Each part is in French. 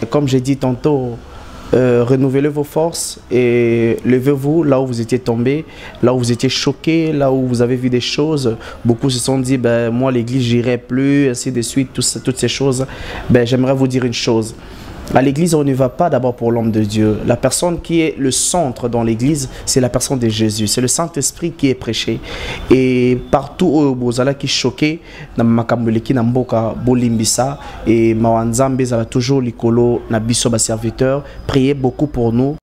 comme j'ai dit tantôt, renouvelez vos forces et levez-vous là où vous étiez tombé, là où vous étiez choqué, là où vous avez vu des choses. Beaucoup se sont dit, ben, moi l'église j'irai plus, ainsi de suite, toutes ces choses. Ben, j'aimerais vous dire une chose. À l'église, on ne va pas d'abord pour l'homme de Dieu. La personne qui est le centre dans l'église, c'est la personne de Jésus. C'est le Saint-Esprit qui est prêché. Et partout où vous allez qui choqué, na makambuleki na mboka bolimbisa et mawanzambe zala toujours likolo na biso ba serviteur. Priez beaucoup pour nous.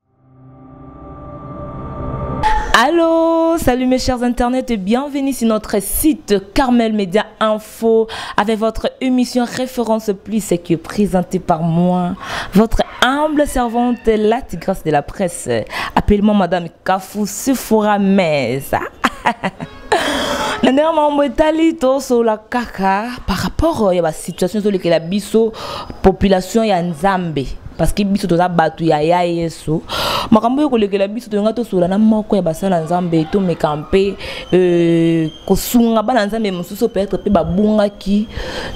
Allô, salut mes chers internautes et bienvenue sur notre site Carmel Média Info avec votre émission Référence Plus qui est présentée par moi, votre humble servante, la tigresse de la presse. Appelle-moi Madame Kafou Sephora Mesa. La dernière membre sur la caca par rapport à la situation sur laquelle la biso population ya Nzambe. Parce que biso toza batu ya yeso makambo yo kolekela biso to ngato sola na moko ya basala Nzambe to mekampe kosunga bana Nzambe mususu peut-être pe babunga ki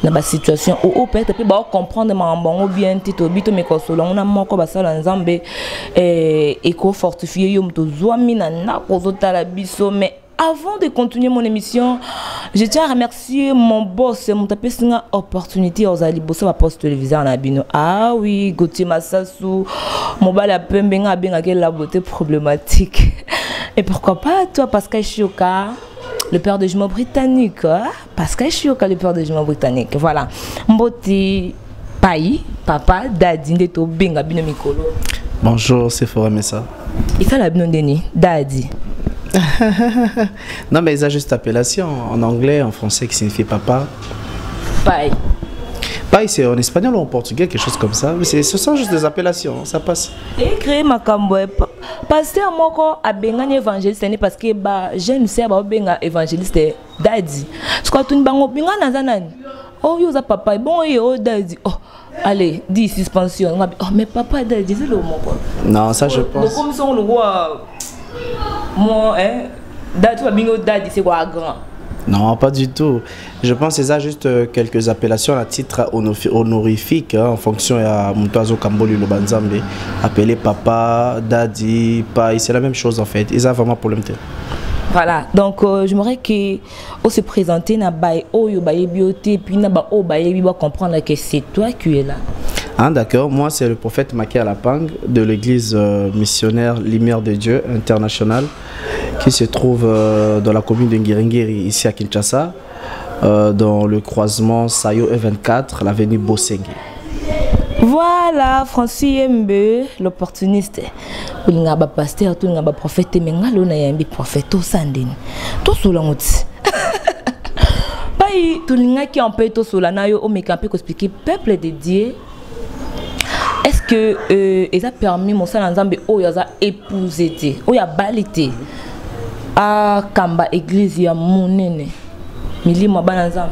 na ba situation ou peut-être pe ba comprendre makambo bien tito bito mekosola na moko basala Nzambe et ko fortifier yo mto zwami na kozotala biso. Mais avant de continuer mon émission, je tiens à remercier mon boss, mon tapé une opportunité aux alibos à poste télévisé en abino. Ah oui, Gauthier Massassou, mon bal à Pembenga bien la beauté problématique. Et pourquoi pas toi, Pascal Chioka, le père de jumeaux britannique, Pascal Chioka, le père de jumeaux britannique. Voilà, Mboti Pai, papa, Daddy, Ndeto Benga bino mikolo. Bonjour, c'est Sephora Mesa. Et ça la Deni, Daddy. Non mais ils ont juste appellation en anglais, en français qui signifie papa. Pai. Pai c'est en espagnol ou en portugais, quelque chose comme ça. Mais ce sont juste des appellations, ça passe. Et créer ma camboue. Pasteur moko a bengani évangéliste parce que bah jeune sais ba benga évangéliste Daddy. Ce que tu bango benga nazanani. Oh yo za papa bon yo Daddy. Oh allez, 10 suspension. Oh mais papa Daddy c'est le mot quoi. Non, ça je pense. Comme ça on le voit. Moi, Daddy, c'est quoi grand? Non, pas du tout. Je pense que c'est ça juste quelques appellations à titre honorifique en fonction de Moutazo Kamboli le Banzambe. Appelé papa, daddy, pai, c'est la même chose en fait. Ils ont vraiment problème. Voilà, donc j'aimerais qu'on se présente na baye oyo baye bioté puis na ba o baye bi comprendre que c'est toi qui es là. Ah, d'accord, moi c'est le prophète Makia Lapang de l'église missionnaire Lumière de Dieu internationale qui se trouve dans la commune de Ngiringiri ici à Kinshasa, dans le croisement Sayo E24, l'avenue Bosengi. Voilà, Francis Mbe, l'opportuniste. Il y a un pasteur, il y a un prophète, mais il y a un prophète au Sandin. Tout sur la route. Tout le monde qui en peut tout sur la naïo, on peut expliquer peuple de Dieu. Est-ce que ils a permis mon sang ensemble ou ils a épousé ou il a balité à Kamba église ya monene mili mo bananzambe.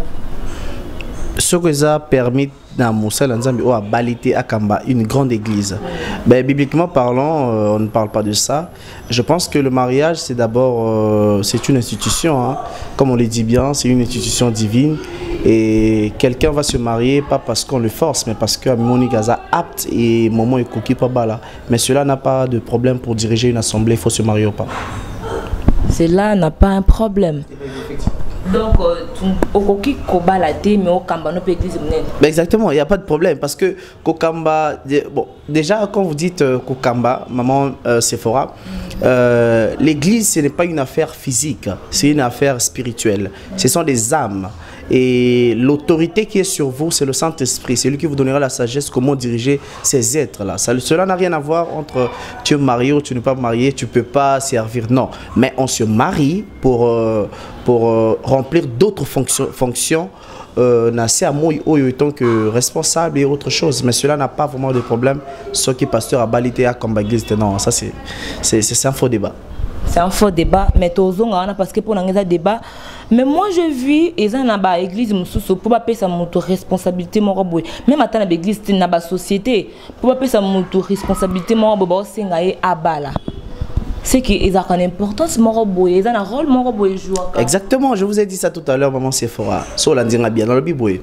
Ce que ça a permis dans Moussa Lanzambi ou à balité à Kamba, une grande église. Ben, bibliquement parlant, on ne parle pas de ça. Je pense que le mariage, c'est d'abord, c'est une institution, hein. Comme on le dit bien, c'est une institution divine. Et quelqu'un va se marier, pas parce qu'on le force, mais parce que Moni Gaza apte et Momo est cookie pas bala. Mais cela n'a pas de problème pour diriger une assemblée, il faut se marier ou pas. Cela n'a pas un problème. Donc, au Kobala, mais au Kamba, nous peut église. Exactement, il n'y a pas de problème parce que Kokamba, bon, déjà quand vous dites Kokamba, maman Sephora, l'église ce n'est pas une affaire physique, c'est une affaire spirituelle. Ce sont des âmes. Et l'autorité qui est sur vous, c'est le Saint-Esprit. C'est lui qui vous donnera la sagesse, comment diriger ces êtres-là. Cela n'a rien à voir entre tu es marié ou tu n'es pas marié, tu ne peux pas servir. Non, mais on se marie pour remplir d'autres fonctions. Nassé à moi en tant que responsable et autre chose. Mais cela n'a pas vraiment de problème. Ce qui est pasteur à balité à comme église, non, ça c'est un faux débat. C'est un faux débat, mais parce que pour un débat, mais moi je vis et ça n'a pas église pour pas payer sa responsabilité mon robot. Même attends l'église n'a pas société pour pas payer sa responsabilité mon robot c'est ngaé abala. C'est qu'ils ont une importance mon robot, ils ont un rôle mon robot joue. Exactement, je vous ai dit ça tout à l'heure maman Sephora. So la bien dans le Bible.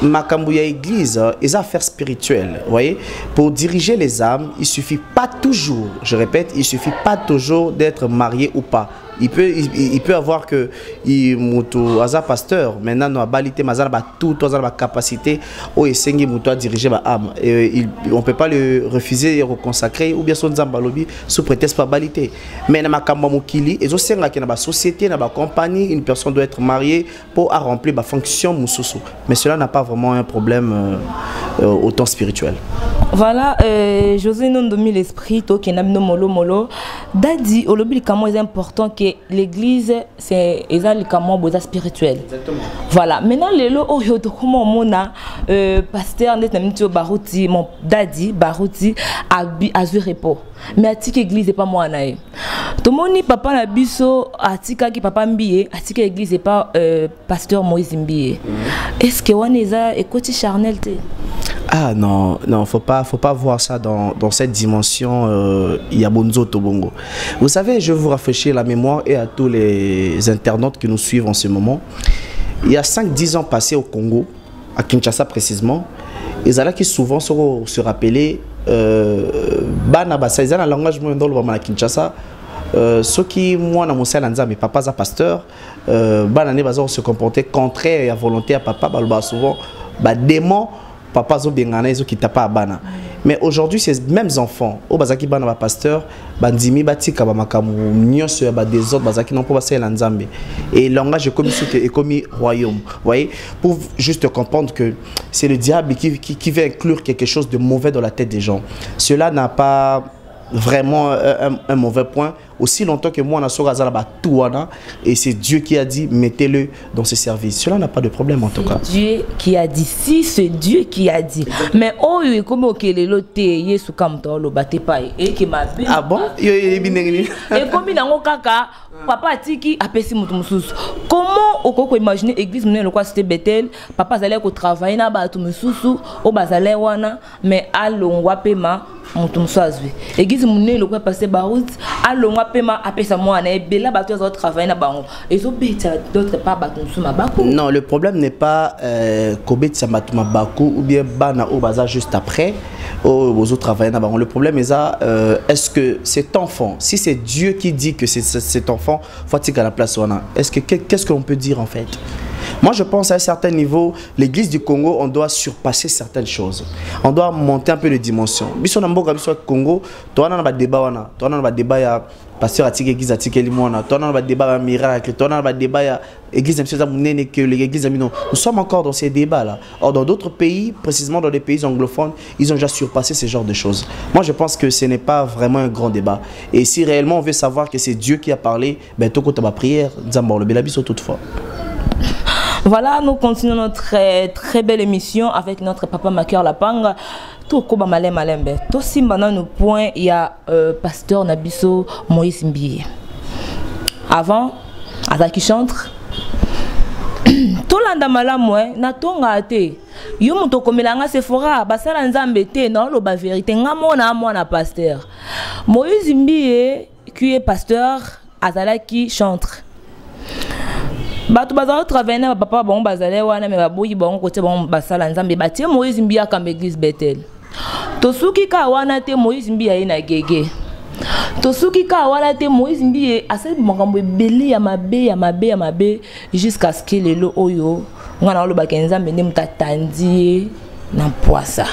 Makambuya Église, les affaires spirituelles, vous voyez, pour diriger les âmes, il suffit pas toujours, je répète, il suffit pas toujours d'être marié ou pas. Il peut avoir que il asa pasteur maintenant no balité mazala ba tout la capacité au esengi muto à diriger ba âme et on peut pas le refuser et reconsacrer ou bien son zambalobi sous prétexte pas balité mais na makambo mokili ezo senga ki na ba société na ba compagnie une personne doit être mariée pour remplir ba fonction mususu mais cela n'a pas vraiment un problème autant spirituel. Voilà, José non domi l'esprit to qui n'aime molo molo dadi olobi comment est important que l'église c'est exactement boza spirituel. Exactement. Voilà, maintenant les lo oyo to comment mona pasteur net namiti baruti mon dadi baruti a zu repos. Mais atika église est pas moi nae. To moni papa na biso atika ki papa mbiye atika église est pas pasteur Moïse mbiye. Est-ce que waneza ekoti charnel te? Ah non, non, faut pas voir ça dans cette dimension Yabonzo Tobongo. Vous savez, je vais vous rafraîchir la mémoire et à tous les internautes qui nous suivent en ce moment. Il y a 5-10 ans passés au Congo, à Kinshasa précisément, ils allaient qui souvent se rappeler Bana Basa, ils ont un langage dans le Kinshasa. Ceux qui, moi, dans mon sein, mes papas à pasteur, Bana ne se comporter contraire à volonté à papa, souvent, démon. Papa zo bengana zo qui tapa bana. Mais aujourd'hui ces mêmes enfants au bazaki bana ba pasteur bandimi batika ba makamu nyonso ya ba des autres bazaki non pas basela nzambe et langage est commis royaume. Vous voyez, pour juste comprendre que c'est le diable qui veut inclure quelque chose de mauvais dans la tête des gens. Cela n'a pas vraiment un mauvais point aussi longtemps que moi on a sorti tout et c'est Dieu qui a dit mettez-le dans ses services. Cela n'a pas de problème en tout cas. Dieu qui a dit, si c'est Dieu qui a dit. Mais oh oui comme ok les lotés yesu kamto lo batepai et qui m'a bien. Ah bon? Et comme il a kaka papa tiki apesi mutu mususu. Comment okoko imaginer église mne le quoi c'était Bethel papa allait ko travailler na ba tu mususu o bazale wana mais alongwa pema mutumsazwe église mne le quoi passer barout alongwa pema apesa moi na bela bato za travailler na bango ezo beta d'autre part batumsuma bako. Non, le problème n'est pas kobetsa matuma bako ou bien bana o baza juste après aux autres travailler na bango. Le problème est ça est-ce que cet enfant, si c'est Dieu qui dit que c'est cet enfant faut-il qu'à la place wana, est-ce que qu'est-ce qu'on peut dire en fait? Moi, je pense à un certain niveau, l'église du Congo, on doit surpasser certaines choses. On doit monter un peu de dimension. Si on a un Congo, tu as un débat, tu as un débat, pasteur a tiré l'église, a tiré l'imoine, tu as un débat miracle, tu as un débat, l'église nous sommes encore dans ces débats-là. Or, dans d'autres pays, précisément dans les pays anglophones, ils ont déjà surpassé ce genre de choses. Moi, je pense que ce n'est pas vraiment un grand débat. Et si réellement on veut savoir que c'est Dieu qui a parlé, ben, tout côté ma prière, Zambor le Bélabiso toutefois. Voilà, nous continuons notre très belle émission avec notre papa Maker Lapanga. Tout comme malem malembe. Tout si maintenant nous point il y a pasteur Nabiso Moïse Mbiye. Avant, avec qui chante. Tout l'anda malamwe na tonga ate. Yo muto komelanga Sephora basala nzambe te na lo ba vérité ngamona mwana pasteur. Moïse Mbiye qui est pasteur azalaki chantre. Bato bazalo travailler na papa bon bazale wana me baboyi bon côté bon basala nzambe batie Moïse Mbiya comme église Bethel. Tosuki ka wana te Moïse Mbiya ina gege. Tosuki ka wana te Moïse Mbiya asali makambo ebele ya mabe jusqu'à ce que lelo oyo ngana lo bakenza mbende mutatandi na poisa.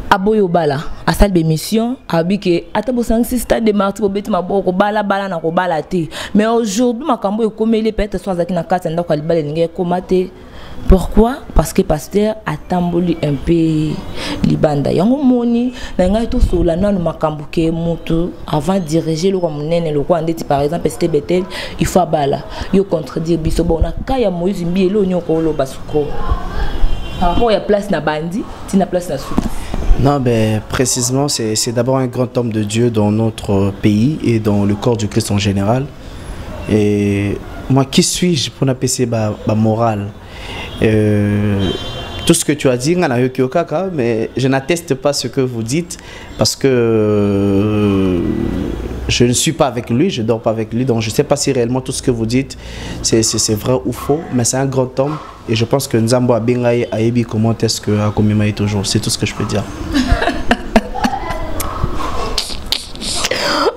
Aboyo bala asal be mission abike atabo 5-6 stade de marti bobeti maboko bala na ko bala te mais aujourd'hui makambo ekomeli peut-être soit zaki na kati ndako alibale ninge komate. Pourquoi? Parce que pasteur a tamboli un peu libanda yango moni na ngai to sola na makambo ke mutu avant diriger le komunene le kwa ndeti par exemple c'était Bethel il faut bala yo contredire biso bon na kaya Moïse Mbiye lo nyoko lo basuko par rapport ya place na bandi tina place na souka. Non, ben, précisément, c'est d'abord un grand homme de Dieu dans notre pays et dans le corps du Christ en général. Et moi, qui suis-je pour n'appeler ma morale? Tout ce que tu as dit, mais je n'atteste pas ce que vous dites parce que je ne suis pas avec lui, je ne dors pas avec lui, donc je ne sais pas si réellement tout ce que vous dites, c'est vrai ou faux, mais c'est un grand homme, et je pense que Nzambo Abengaye Ayebi, comment est-ce que Akomima est toujours, c'est tout ce que je peux dire.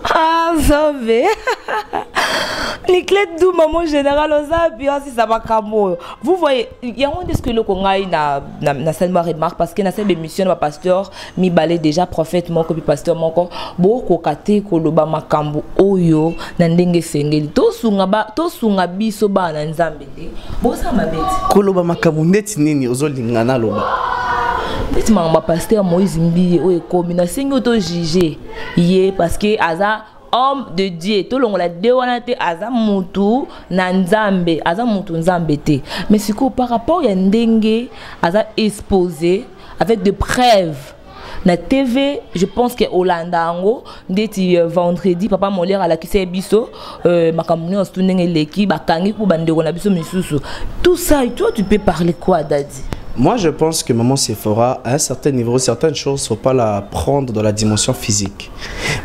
Ah, ça va. Niclette Dou, maman général, si ça va comme vous voyez, il y a un de ce que le Congaï n'a seulement remarqué parce que dans cette émission, le pasteur mi balé déjà prophète mon copie pasteur mon corps beaucoup kate koloba makambo oyo nandenge sengeli to sunga biso ba na nzambe te bo sa mabeti koloba makambo neti nini ozolingana loba petit mamba pasteur Moïse Mbi oyo komi na sengi auto juger yé parce que aza homme de Dieu, tout le monde a dit que aza mutu na nzambe, aza mutu nzambe te. Mais c'est que par rapport à ndenge, aza exposé avec des preuves. Na TV, je pense que Hollanda ango, dès vendredi, papa Molière à la kise biso, makamuni on se tourne l'équipe, bakangi pour bande on a biso misusu. Tout ça, et toi tu peux parler quoi, Daddy? Moi, je pense que Maman Sephora, à un certain niveau, certaines choses, il ne faut pas la prendre dans la dimension physique.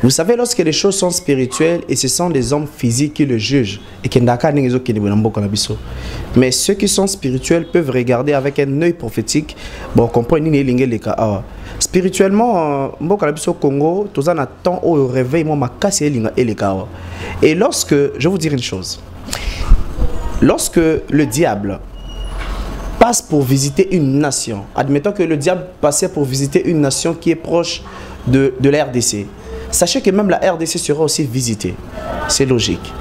Vous savez, lorsque les choses sont spirituelles, et ce sont les hommes physiques qui le jugent, mais ceux qui sont spirituels peuvent regarder avec un œil prophétique. Bon, comprendre les cas. Spirituellement, au Congo, tout ça temps au réveil, moi, ma casse et les cas. Et lorsque, je vais vous dire une chose, lorsque le diable passe pour visiter une nation. Admettons que le diable passait pour visiter une nation qui est proche de la RDC. Sachez que même la RDC sera aussi visitée. C'est logique.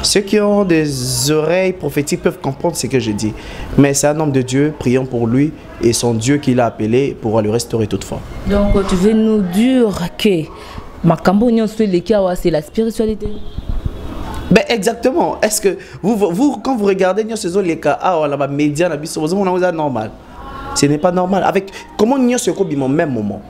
Ceux qui ont des oreilles prophétiques peuvent comprendre ce que je dis. Mais c'est un homme de Dieu, prions pour lui et son Dieu qui l'a appelé pourra le restaurer toutefois. Donc tu veux nous dire que Makambo c'est la spiritualité? Ben exactement. Est-ce que vous quand vous regardez les cas la média vous normal? Ce n'est pas normal. Avec comment nous sommes au même moment?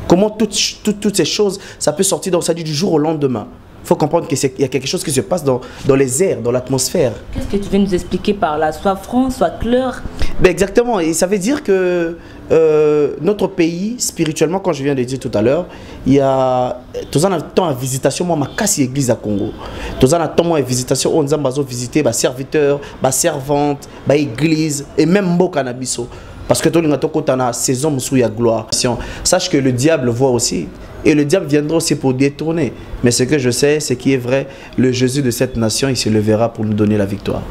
Comment toutes ces choses ça peut sortir dans ça du jour au lendemain? Il faut comprendre qu'il y a quelque chose qui se passe dans les airs, dans l'atmosphère. Qu'est-ce que tu veux nous expliquer par là? Soit franc, soit clair. Ben exactement. Et ça veut dire que notre pays, spirituellement, comme je viens de dire tout à l'heure, il y a tous un temps à visitation, moi, ma casse église à Congo. Tous un temps à visitation, on a visité les serviteurs, les servantes, les églises et même les cannabis. Parce que tout le monde a saison où il y a gloire. Sache que le diable voit aussi. Et le diable viendra aussi pour détourner. Mais ce que je sais, c'est qu'il est vrai, le Jésus de cette nation, il se levera pour nous donner la victoire.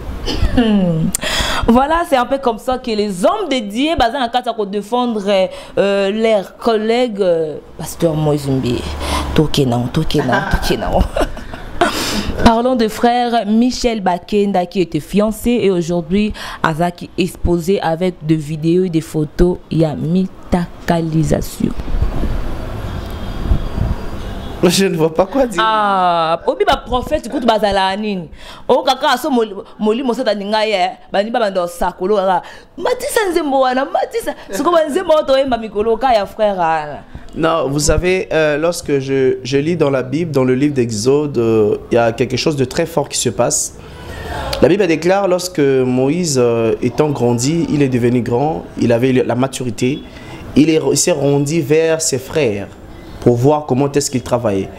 Voilà, c'est un peu comme ça que les hommes de Dieu, pour défendre leurs collègues, pasteur Moïse Mbi, Parlons de frère Michel Bakenda qui était fiancé et aujourd'hui Azaki exposé avec des vidéos et des photos. Il y a mitakalisation. Je ne vois pas quoi dire. Ah, obi ba prophète écoute bazala nini. O kaka so moli mosata ningaye, bani ba bando sakolo kaka. Matisa nzembo wana, matisa. Siko nzembo to emba mikolo ka ya frère. Non, vous savez, lorsque je lis dans la Bible, dans le livre d'Exode, il y a quelque chose de très fort qui se passe. La Bible déclare lorsque Moïse, étant grandi, il est devenu grand, il avait la maturité, il s'est rendu vers ses frères pour voir comment est-ce qu'il travaillait.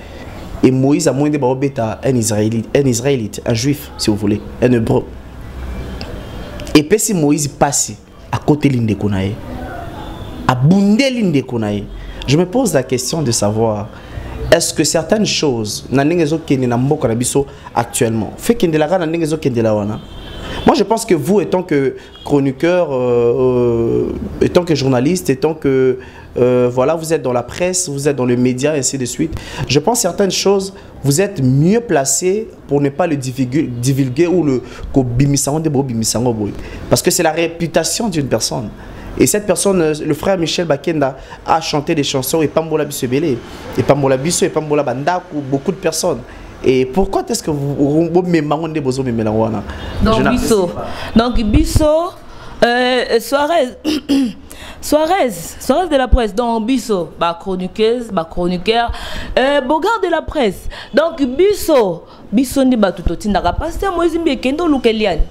Et Moïse a moins de bêta, un Israélite, un juif, si vous voulez, un hébreu. Et puis si Moïse passe à côté de l'Indekonaï, à Bundé l'Indekonaï, je me pose la question de savoir, est-ce que certaines choses, actuellement, fait qu'il y a moi, je pense que vous, étant que chroniqueur, étant que journaliste, étant que voilà, vous êtes dans la presse, vous êtes dans les médias, et ainsi de suite. Je pense que certaines choses, vous êtes mieux placé pour ne pas le divulguer ou le parce que c'est la réputation d'une personne. Et cette personne, le frère Michel Bakenda, a chanté des chansons et Pambola Bissebele, et Pambola Bisso, et Pambola Banda, beaucoup de personnes. Et pourquoi est-ce que vous donc Bisso, Suarez de la presse, donc Bisso, chroniqueuse, chroniqueur, Bogart de la presse. Donc Bisso, bisondi batu totindaka pasteur Moïse Mbekendo lukeliani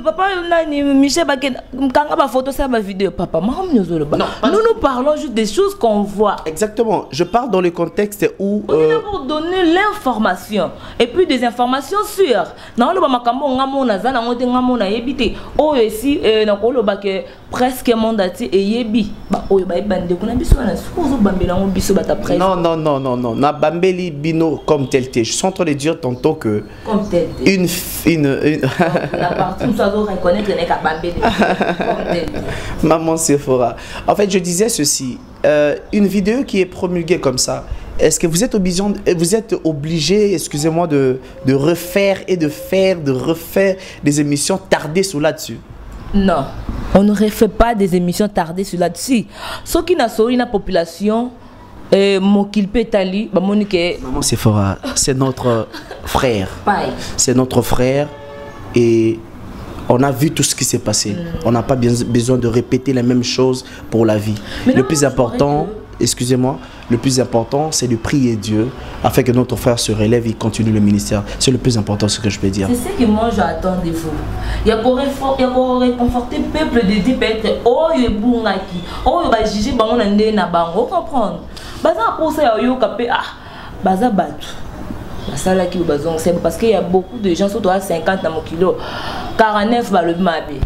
papa nani Michel Bakenda kanga ba photo ça ba vidéo papa nous parlons juste des choses qu'on voit. Exactement, je parle dans le contexte où on est là pour donner l'information et puis des informations sûres na lo ba makambo ngamona zana ngote ngamona yebite o esi na ko lo ba ke presque monde ati e yebi ba oyo ba bande kuna biso na suzo bambela ngo biso bata presque. Non, na bambeli bino comme tel. Je suis en train de dire tantôt que comme tel. La partie où ça doit reconnaître n'est qu'à bambeli. Maman Sephora. En fait, je disais ceci, une vidéo qui est promulguée comme ça, est-ce que vous êtes obligé, excusez-moi, de refaire des émissions tardées sur là-dessus? Non, on ne refait pas des émissions tardées sur là-dessus. Ce qui n'a pas la population, Mokilpe Tali, Maman Sephora, c'est notre frère. C'est notre frère et on a vu tout ce qui s'est passé. On n'a pas besoin de répéter les mêmes choses pour la vie. Le plus important, excusez-moi, le plus important, c'est de prier Dieu afin que notre frère se relève et continue le ministère. C'est le plus important, ce que je peux dire. C'est ce que moi j'attends de vous. Il y a pour réconforter le peuple de dire peut-être oh il est bon qui oh il va juger bango na ndé na bango comprendre. Baza pour ça yo capé baza batu. Basala qui bazong c'est parce qu'il y a beaucoup de gens surtout à 50 na kilo 49 va le mabé.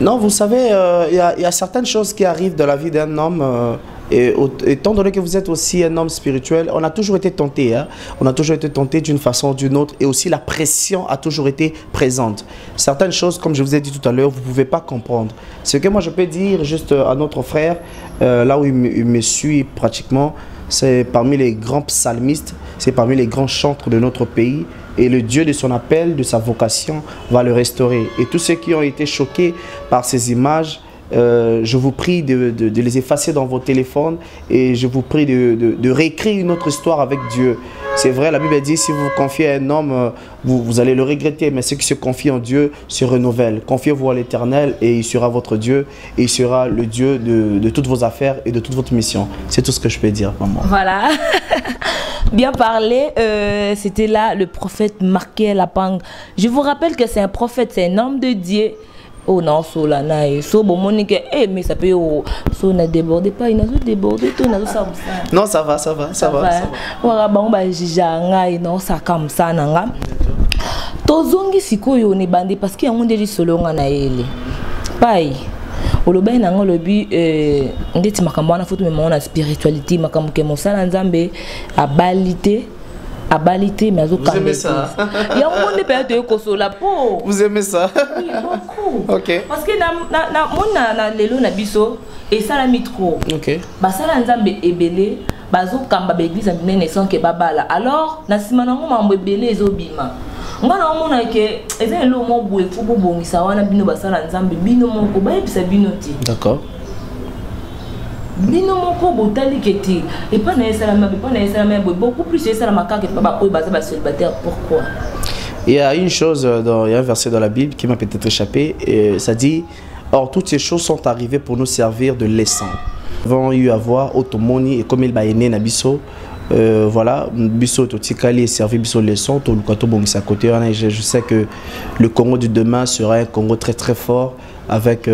Non, vous savez, il y a certaines choses qui arrivent dans la vie d'un homme. Et étant donné que vous êtes aussi un homme spirituel, on a toujours été tenté. Hein? On a toujours été tenté d'une façon ou d'une autre. Et aussi la pression a toujours été présente. Certaines choses, comme je vous ai dit tout à l'heure, vous ne pouvez pas comprendre. Ce que moi je peux dire juste à notre frère, là où il me suit pratiquement, c'est parmi les grands psalmistes, c'est parmi les grands chantres de notre pays. Et le Dieu de son appel, de sa vocation, va le restaurer. Et tous ceux qui ont été choqués par ces images, je vous prie de les effacer dans vos téléphones et je vous prie de réécrire une autre histoire avec Dieu. C'est vrai, la Bible dit, si vous vous confiez à un homme, vous allez le regretter, mais ceux qui se confient en Dieu se renouvellent. Confiez-vous à l'Éternel et il sera votre Dieu et il sera le Dieu de toutes vos affaires et de toute votre mission. C'est tout ce que je peux dire, maman. Voilà. Bien parlé, c'était là le prophète Marqué Lapang. Je vous rappelle que c'est un prophète, c'est un homme de Dieu. Oh non, so là, so bon, Monique, mais ça peut, so n'a débordé pas, il n'a pas débordé, tout n'a pas. Non, ça va, ça va, ça va. Voilà, bon, bah, j'ai un non, ça comme ça, nanga. Tozongi siko yo ne bandé parce qu'il y a un déjà solo ngana ele. Pai. Oloba na ngolobi ndeti makambo na foto mais mon spiritualité makambo ke mosala nzambe abalité mais azo vous aimez ça? Il y a un monde de kosola po. Vous aimez ça? Oui, beaucoup. Ok. Parce que na lelo na biso et ça la mitro. Ok. Ba sala nzambe ebele bazo kamba ba église amene sans que babala. Alors na simana ngo mambo ebele ezobima. Ngana omona ke eza lo mo boe fu bobongisa wana bino basala nzambe bino moko ba ebisa bino ti. D'accord. Bino moko botali keti et pas na salama pas na salama beaucoup plus salama ka que papa oyo baza ba célibataire. Pourquoi? Il y a une chose il y a un verset dans la Bible qui m'a peut-être échappé et ça dit or toutes ces choses sont arrivées pour nous servir de leçon. Avant eu à voir automoni et comme il va né na biso voilà biso totikali et servi biso leçon to lukato bongisa côté je sais que le Congo de demain sera un Congo très très fort avec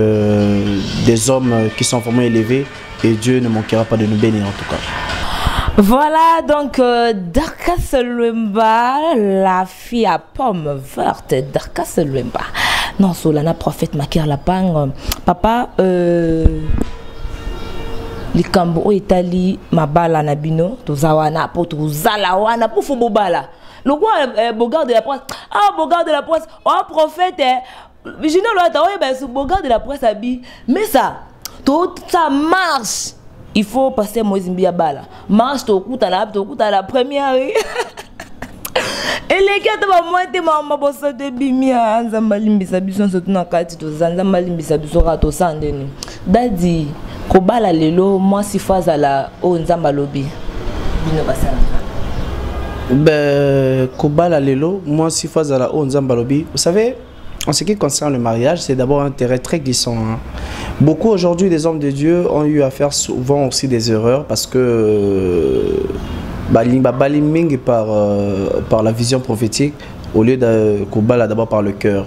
des hommes qui sont vraiment élevés et Dieu ne manquera pas de nous bénir en tout cas. Voilà donc Dorcas Lwemba, la fille à pomme verte, Dorcas Lwemba. Non, Solana prophète Marqué Lapang, papa likambo o etali mabala na bino tozawana po tozala wana po fo bobala. Le roi Bogard de la presse, Bogard de la presse, prophète je ne l'ai pas dit, Bogard de la presse habille, mais ça tout ça marche. Il faut passer Moïse Mbiabala. Marche to kuta la première. Et les gars de moi te mama bossa de bimia nzamba limbisa biso surtout na kati to nzamba limbisa biso rato sandeni. Dadi kobala lelo moi si faza la o nzamba lobi. Bino basala. Ben kobala lelo moi si faza la o nzamba lobi. Vous savez, en ce qui concerne le mariage, c'est d'abord un terrain très glissant. Hein. Beaucoup aujourd'hui des hommes de Dieu ont eu à faire souvent aussi des erreurs parce que par la vision prophétique au lieu de Koubala d'abord par le cœur.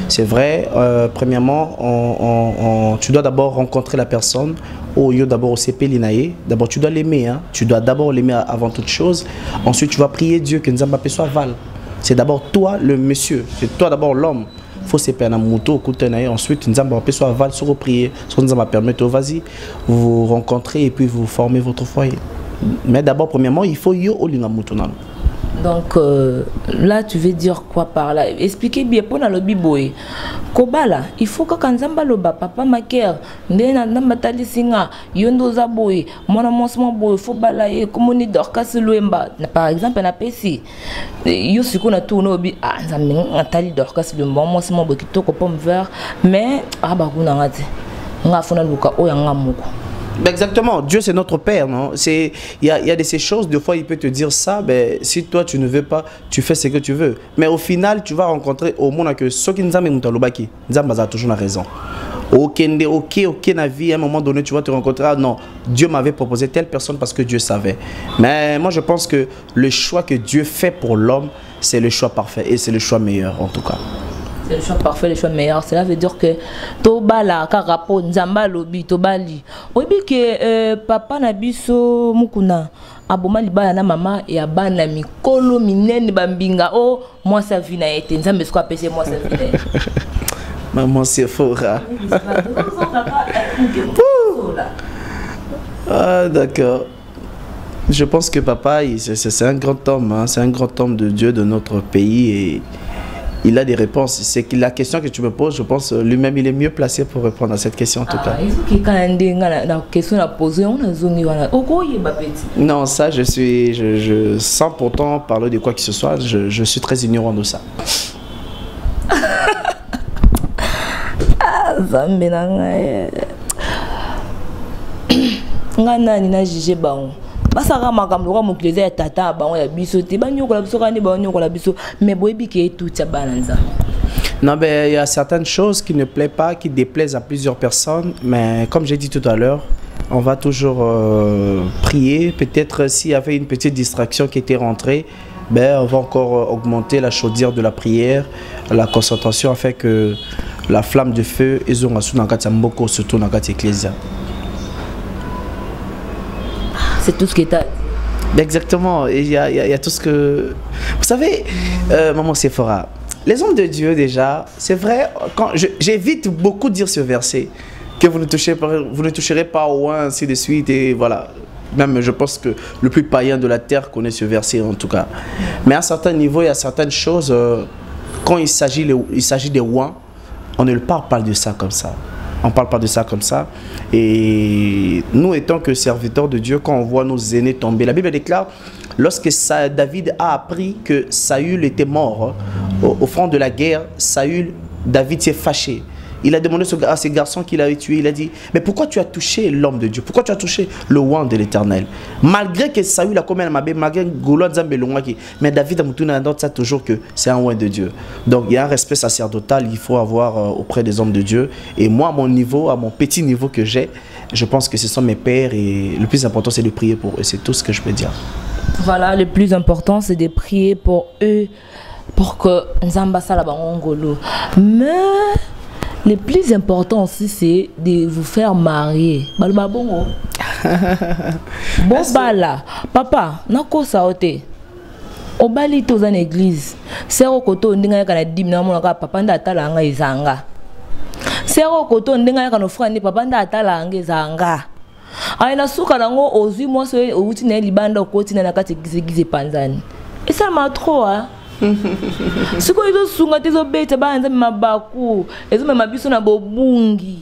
C'est vrai, premièrement, tu dois d'abord rencontrer la personne au lieu d'abord au CP Linae. D'abord tu dois l'aimer, hein? Tu dois d'abord l'aimer avant toute chose. Ensuite tu vas prier Dieu que Nzambape soit val. C'est d'abord toi le monsieur, c'est toi d'abord l'homme. Il faut se faire un moto, ensuite Nzambape soit val, sur prier, sur Nzambape permettre, vas-y, vous vous rencontrez et puis vous formez votre foyer. Mais d'abord, premièrement, il faut yo au lingamutonam. Donc là, tu veux dire quoi par là? Expliquez bien pour le biboy. Kobala, il faut que Kanzamba loba papa maker, ndena namatali singa, yondo zaboy, mona monsmo boy, faut balayer, comme on est dorkas luemba. Par exemple, na pesi, yo siko na tourno obi, ah, nzambe natali dorkas luemba, monsmo boy qui toko pomme vert, mais ah bah kuna ngati, nga fona luka oya ngamuko. Exactement, Dieu c'est notre Père, non? Il y a de ces choses, des fois il peut te dire ça, ben, si toi tu ne veux pas, tu fais ce que tu veux. Mais au final, tu vas rencontrer au monde que ceux qui nous amènent a toujours la raison. Ok, na vie, à un moment donné, tu vas te rencontrer, ah non, Dieu m'avait proposé telle personne parce que Dieu savait. Mais moi je pense que le choix que Dieu fait pour l'homme, c'est le choix parfait et c'est le choix meilleur en tout cas. C'est le choix parfait, le choix meilleur. Cela veut dire que Tobala, Karapo, Nzamba, Lobi, Tobali. Obi que papa Nabiso Mukuna, Aboma Liba na maman et Abana Mikolo Minene Bambinga. Oh, moi ça vient à être. Nzamba ce qu'on appelle moi ça vient. Maman c'est fort. Ah d'accord. Je pense que papa, c'est un grand homme, hein? C'est un grand homme de Dieu de notre pays et il a des réponses. C'est que la question que tu me poses, je pense lui-même il est mieux placé pour répondre à cette question en tout cas. Non, ça je sans pourtant parler de quoi que ce soit, je suis très ignorant de ça. Basara makambo ko ya tata bango ya biso te banyokola biso kani banyokola biso mais boyebi ke tout ya bananza. Non, ben il y a certaines choses qui ne plaisent pas, qui déplaisent à plusieurs personnes, mais comme j'ai dit tout à l'heure, on va toujours prier. Peut-être s'il y avait une petite distraction qui était rentrée, ben on va encore augmenter la chaudière de la prière, la concentration afin que la flamme de feu ezongasu na kati ya mboko surtout na kati ecclésia. C'est tout ce qui est à... Exactement, il y a tout ce que... Vous savez, Maman Sephora, les hommes de Dieu déjà, c'est vrai, quand j'évite beaucoup de dire ce verset, que vous ne toucherez pas au oin, ainsi de suite, et voilà. Même je pense que le plus païen de la terre connaît ce verset en tout cas. Mais à un certain niveau, il y a certaines choses, quand il s'agit des oins, on ne parle pas de ça comme ça. On ne parle pas de ça comme ça. Et nous, étant que serviteurs de Dieu, quand on voit nos aînés tomber, la Bible déclare, lorsque David a appris que Saül était mort au front de la guerre, David s'est fâché. Il a demandé à ces garçons qu'il avait tués, il a dit, mais pourquoi tu as touché l'homme de Dieu? Pourquoi tu as touché le oint de l'Éternel? Malgré que Saül a commis un mal, malgré Golo Nzambelongaki, mais David a noté ça toujours que c'est un oint de Dieu. Donc il y a un respect sacerdotal, il faut avoir auprès des hommes de Dieu. Et moi, à mon niveau, à mon petit niveau que j'ai, je pense que ce sont mes pères et le plus important c'est de prier pour eux. C'est tout ce que je peux dire. Voilà, le plus important c'est de prier pour eux, pour que Nzamba Salabangolo. Mais le plus important aussi, c'est de vous faire marier. Bon, bala, papa, nako saote. Obali to dans l'église. Sero koto ndinga kana dimna mona ka papa nda tala nga izanga. Sero koto ndinga kana frère papa nda tala nga izanga. Aina suka nango ozui mo so outi na libanda okoti na kati gize panzani. Et ça m'a trop hein. Si quoi ils ont sunga tes obéis banza mabaku ezo mabiso na bobungi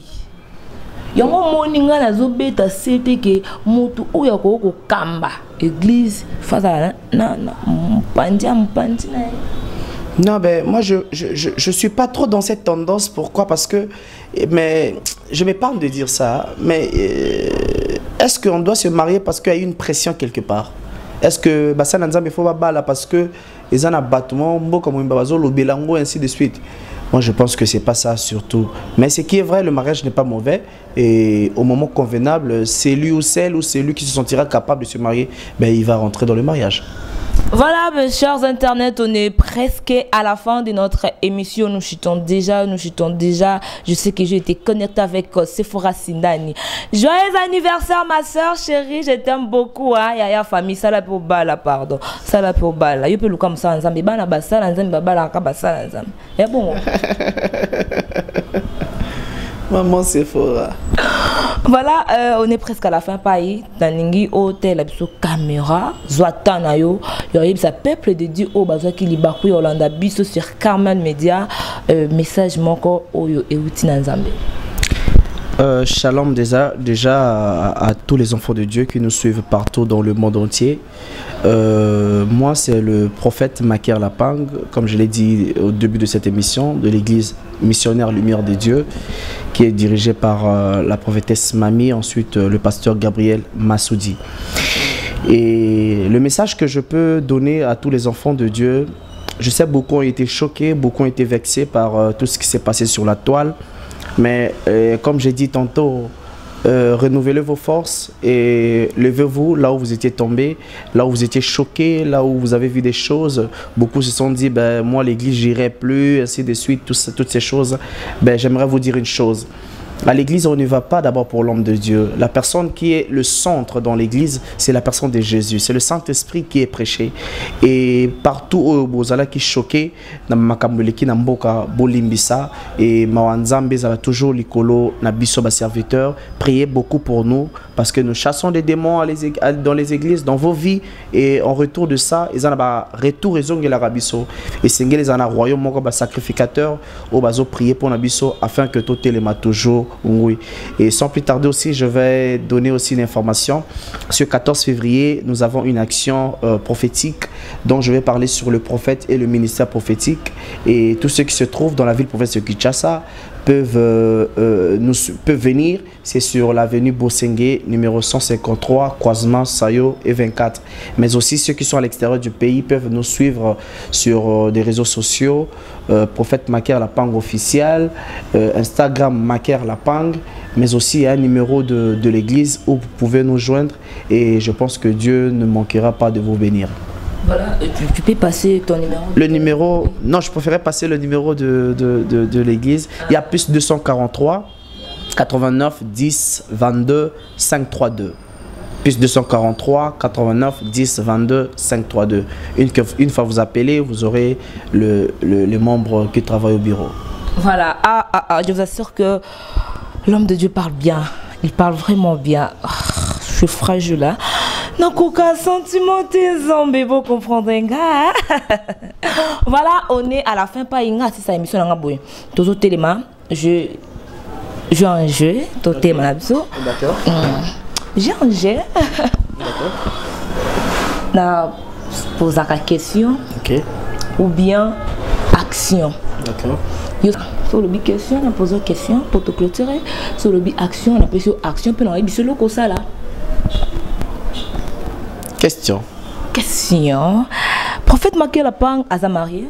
yango moninga na zobeta sete ke mutu oya ko kamba église face à na mpandi na. Non ben moi je suis pas trop dans cette tendance. Pourquoi? Parce que mais je m'épargne de dire ça, mais est-ce qu'on doit se marier parce qu'il y a une pression quelque part? Est-ce que ça il faut pas là parce que ils ont un abattement, comme un babazo, le bélango, ainsi de suite. Moi, je pense que c'est pas ça surtout. Mais ce qui est vrai, le mariage n'est pas mauvais. Et au moment convenable, c'est lui ou celle ou c'est lui qui se sentira capable de se marier, ben, il va rentrer dans le mariage. Voilà, mes chers internautes, on est presque à la fin de notre émission. Nous chutons déjà. Je sais que j'ai été connectée avec Sephora Sindani. Joyeux anniversaire, ma soeur chérie. Je t'aime beaucoup. Hein. Yaya famille, ça la pour bala, pardon. Ça la pour bala. Je peux le comme ça, ensemble. Bana basa, ensemble, bala, kabasa, ensemble. Et bon. Maman Sephora. Voilà, on est presque à la fin. Paï, Taningi, hôtel, abso caméra, Zoatanayo, il y a peuple de Dieu au bazo qui libakou Yolanda biso sur Carmel Media, message moko oyo euti na Nzambe. Shalom déjà à tous les enfants de Dieu qui nous suivent partout dans le monde entier. Moi, c'est le prophète Maker Lapang, comme je l'ai dit au début de cette émission, de l'église missionnaire Lumière de Dieu, qui est dirigée par la prophétesse Mami, ensuite le pasteur Gabriel Massoudi. Et le message que je peux donner à tous les enfants de Dieu, je sais beaucoup ont été choqués, beaucoup ont été vexés par tout ce qui s'est passé sur la toile. Mais comme j'ai dit tantôt, renouvelez vos forces et levez-vous là où vous étiez tombé, là où vous étiez choqué, là où vous avez vu des choses. Beaucoup se sont dit, ben, moi l'église j'irai plus, ainsi de suite, toutes ces choses. Ben, j'aimerais vous dire une chose. À l'église, on ne va pas d'abord pour l'homme de Dieu. La personne qui est le centre dans l'église, c'est la personne de Jésus. C'est le Saint-Esprit qui est prêché. Et partout où vous allez qui choqué, na makambuleki na mboka bolimbisa et mawanzambe zala toujours likolo na biso ba serviteur. Priez beaucoup pour nous parce que nous chassons des démons dans les églises, dans vos vies, et en retour de ça, ils en ba retour raison de la rabiso. Et sengel les en a royaume moko ba sacrificateur au bazo prier pour nabiso afin que tout élément toujours. Oui. Et sans plus tarder aussi, je vais donner aussi une information. Ce 14 février, nous avons une action prophétique dont je vais parler sur le prophète et le ministère prophétique. Et tous ceux qui se trouvent dans la ville province de Kinshasa peuvent venir. C'est sur l'avenue Bosengue, numéro 153, croisement Sayo et 24. Mais aussi ceux qui sont à l'extérieur du pays peuvent nous suivre sur des réseaux sociaux. Prophète Maker Lapang officiel, Instagram Maker Lapang, mais aussi il y a un numéro de l'église où vous pouvez nous joindre et je pense que Dieu ne manquera pas de vous bénir. Voilà, tu peux passer ton numéro. Le numéro, non, je préférais passer le numéro de l'église. Il y a plus 243 89 10 22 532. Plus 243 89 10 22 532. Une fois vous appelez, vous aurez le membre qui travaille au bureau. Voilà, je vous assure que l'homme de Dieu parle bien. Il parle vraiment bien. Je suis fragile là. Non, aucun sentiment, tes zombies, vous comprenez. Voilà, on est à la fin. Pas une c'est ça émission. Tous les éléments, je joue un jeu. Tout est malabso. D'accord. J'ai un jeu. D'accord. Poser la question. Ok. Ou bien action. D'accord. Sur le but question, on a posé une question pour te clôturer. Sur le but action, on a posé action. Puis on a dit le ça là. Question. Question. Prophète Maker Lapang a marié?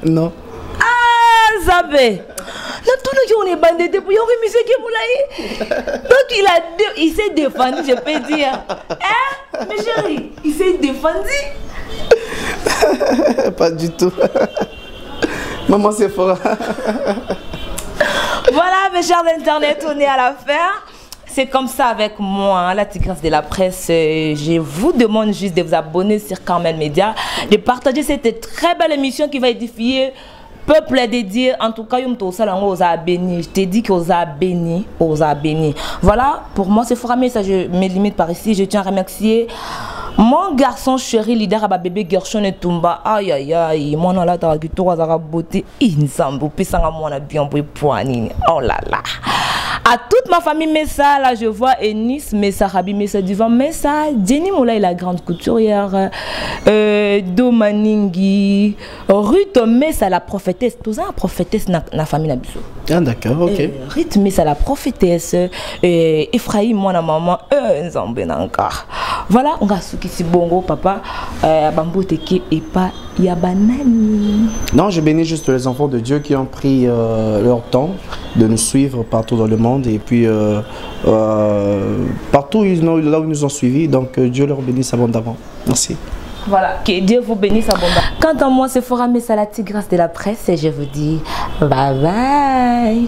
Non. Ah, Zabé. Non, tout le jour on est bandé depuis monsieur qui donc il s'est défendu, je peux dire. Hein, mes chéris, il s'est défendu. Pas du tout. Maman Sephora. Voilà, mes chers internautes, on est à la fin. C'est comme ça avec moi, la tigresse de la presse. Je vous demande juste de vous abonner sur Carmel Media, de partager cette très belle émission qui va édifier peuple dédié. En tout cas, je t'ai dit qu'on a béni, Voilà, pour moi, c'est formé, ça je me limite par ici. Je tiens à remercier mon garçon chéri, leader à bébé Gershon et Tumba. Aïe aïe aïe, moi non là t'as beauté, insambo, pisanga moi na bien poignine. Oh là là. À toute ma famille Messa, là je vois Enis, Messa, Rabi Messa, Divan Messa, Jenny Moula est la grande couturière, Domaningi, Ruth Messa, la prophétesse, tout ça, la prophétesse na famille Nabiso. Ah d'accord, ok. Ruth Messa, la prophétesse, Ephraim, moi na maman, Nzambe encore. Voilà, on a ce qui si bongo, papa. Bambo teke et pas yabanani. Non, je bénis juste les enfants de Dieu qui ont pris leur temps de nous suivre partout dans le monde et puis partout là où ils nous ont suivis. Donc Dieu leur bénisse abondamment. Merci. Voilà, que Dieu vous bénisse abondamment. Quant à moi, c'est Sephora Messa, la tigresse de la presse, et je vous dis bye bye.